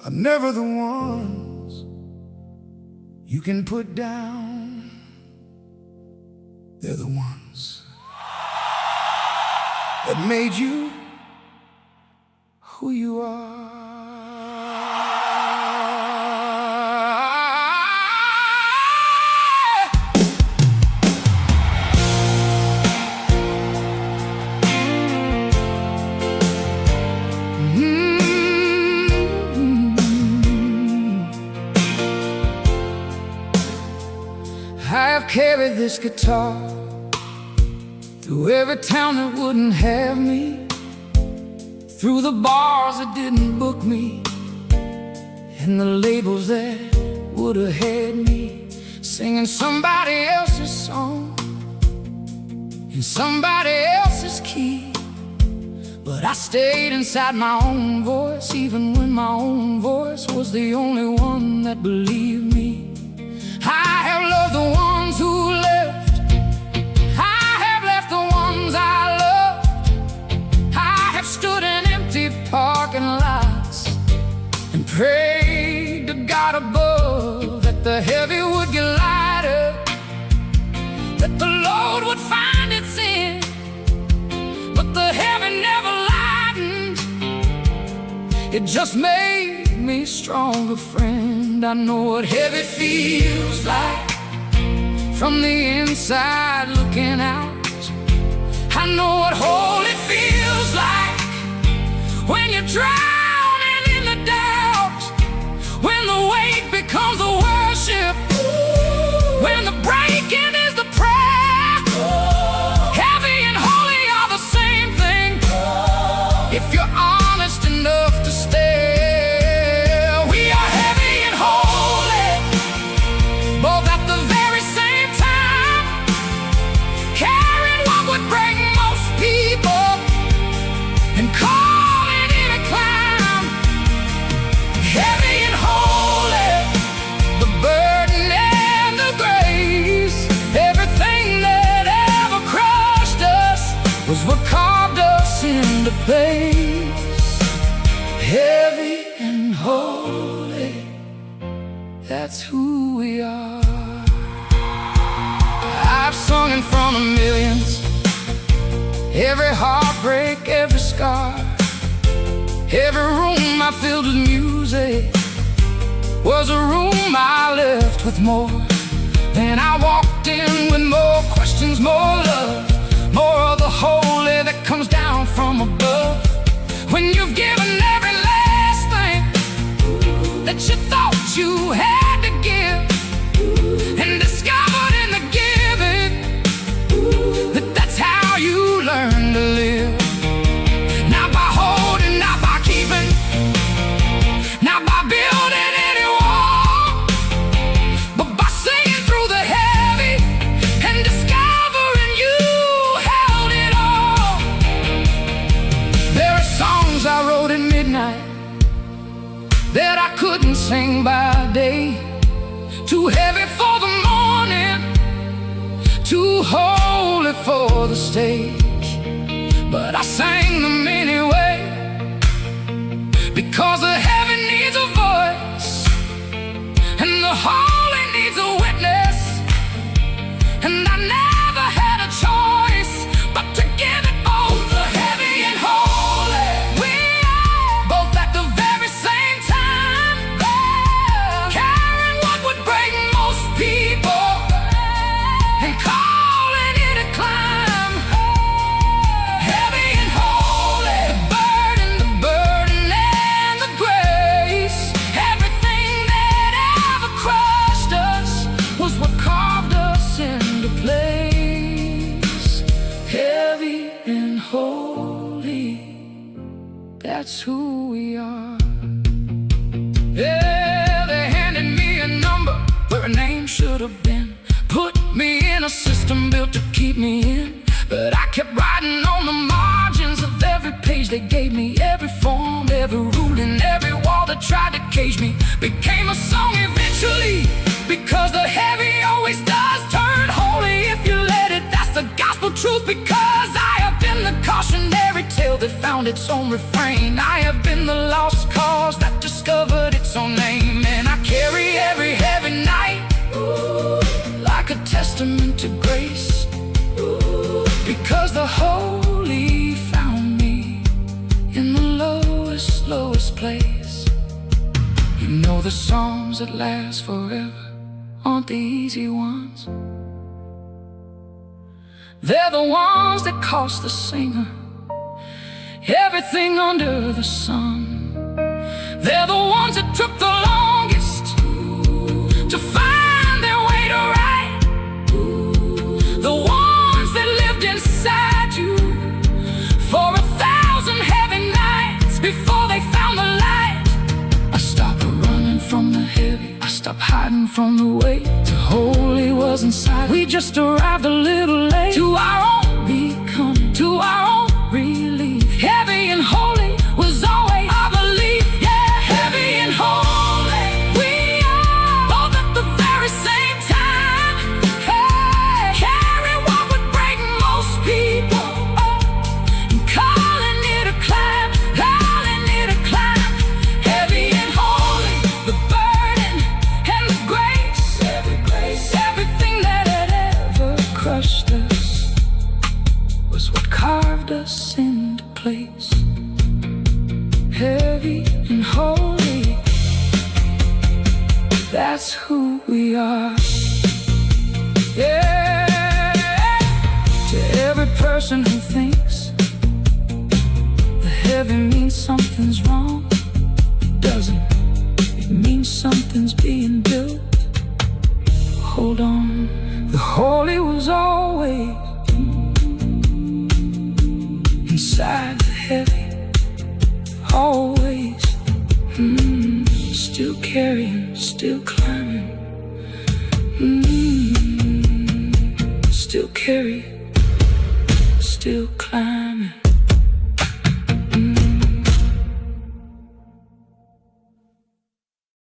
are never the ones you can put down. They're the ones that made you who you are. I've carried this guitar through every town that wouldn't have me, through the bars that didn't book me, and the labels that would've had me singing somebody else's song in somebody else's key. But I stayed inside my own voice, even when my own voice was the only one that believed me. I have loved the ones who left, I have left the ones I loved. I have stood in empty parking lots and prayed to God above that the heavy would get lighter, that the load would find its end. But the heavy never lightened, it just made me stronger, friend. I know what heavy feels like from the inside looking out. I know what holy feels like when you're drowning in the doubt, when the weight becomes the worship, when the breaking is the prayer. Heavy and holy are the same thing if you're honest enough to stay. What carved us into place. Heavy and holy, that's who we are. I've sung in front of millions, every heartbreak, every scar, every room I filled with music was a room I left with more than I walked in, with more questions, more love, more of the holy that comes down from above. When you've given every last thing that you thought you had to give, and discovered in the giving that that's how you learn to live. Not by holding, not by keeping, not by building any wall, but by singing through the heavy and discovering you I wrote at midnight that I couldn't sing by day. Too heavy for the morning, too holy for the stage. But I sang them anyway, because the heavy needs a voice and the holy needs a witness. And I never had a choice but to give it both, the heavy and holy. That's who we are. Yeah, they handed me a number where a name should have been, put me in a system built to keep me in. But I kept writing on the margins of every page they gave me. Every form, every rule, and every wall that tried to cage me became a song eventually, because the heavy always does turn holy if you let it. That's the gospel truth, because I have been the cautionary tale that found its own refrain. I have been the lost cause that discovered its personal name, and I carry every heavy night, ooh, like a testament to grace, ooh, because the Holy found me in the lowest place. You know the songs that last forever aren't the easy ones. They're the ones that cost the singer everything under the sun. They're the ones that took the longest to find their way to right. The ones that lived inside you for 1,000 heavy nights before they found the light. I stopped running from the heavy, I stopped hiding from the weight. The Holy was inside. We just arrived a little late to our own becoming, to our own relief. Heavy and holy was always our belief. Yeah, heavy and holy, we are both at the very same time. Hey, carrying what would break most people, and calling it a climb, calling it a climb. Heavy and holy, the burden and the grace, everything that had ever crushed us was what carved us into place. Heavy and holy, that's who we are. Yeah, to every person who thinks the heavy means something's wrong, it doesn't. It means something's being built. Hold on, the Holy was always inside the heavy, always. Still carrying, still climbing, still carrying, still climbing.